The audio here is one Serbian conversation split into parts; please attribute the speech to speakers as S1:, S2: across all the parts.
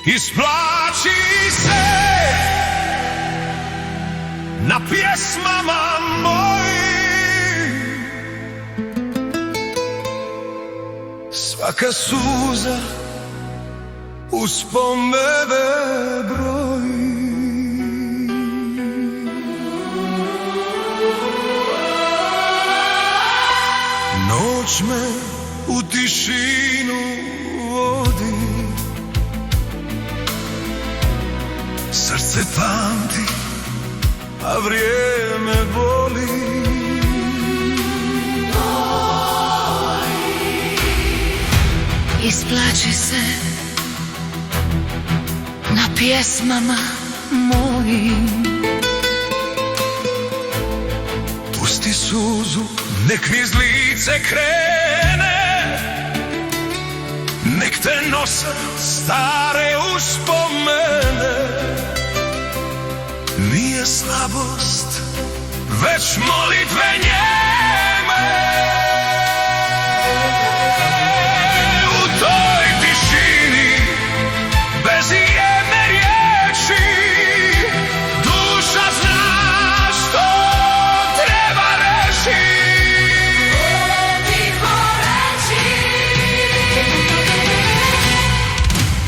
S1: Isplaći se na pjesmama mojim, svaka suza uspomene broji. Noć me u tišinu vodi, srce pamti, a vrijeme boli.
S2: Isplaći se na pjesmama mojim,
S1: pusti suzu, nek niz lice krene, nek te nose stare uspomene. Nije slabost, već molitve njeme. U toj tišini, bez jedne riječi, duša zna što treba reći.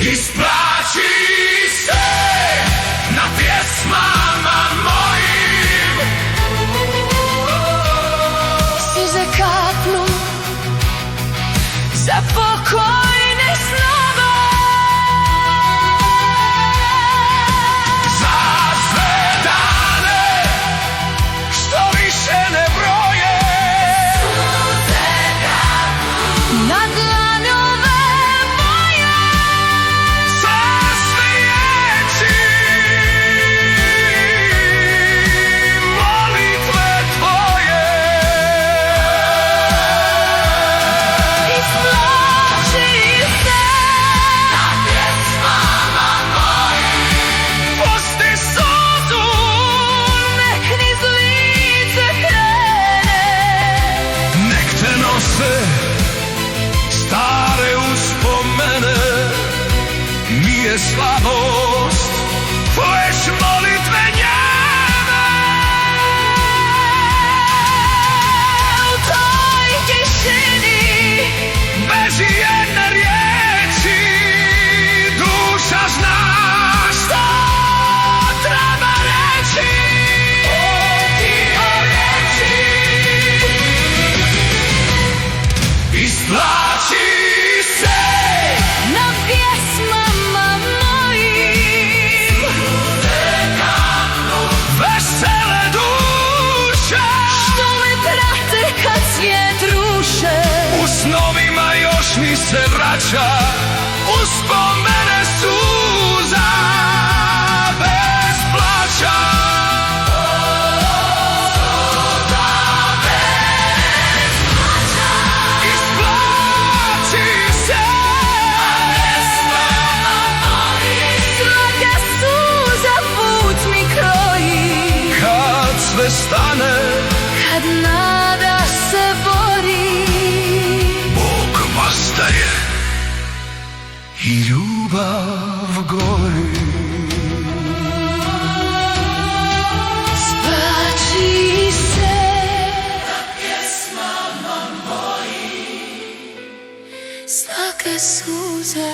S1: Isplaći se na pjesmama mojim,
S2: suze kapnu za pokojne snove,
S1: za sve dane što više ne broje.
S2: suze kapnu na dlanove moje,
S1: Za sve riječi, molitve tvoje.
S2: isplaći se na pjesmama mojim,
S1: Pusti suzu,
S2: nek niz lice krene,
S1: nek te nose stare uspomene. Nije slabost, već molitve njeme.
S2: u toj tišini,
S1: Bez jedne riječi, duša zna što treba reći. Isplaći se
S2: na pjesmama mojim,
S1: vesele duše,
S2: što me prate kad svijet ruše.
S1: u snovima još mi se vraća uspomene suza bez plaća. Isplaći se
S2: Svaka suza put mi kroji,
S1: kad sve stane,
S2: kad nada se bori,
S1: Bog vastaje i ljubav gori.
S2: isplaći se na pjesmama mojim, svaka suza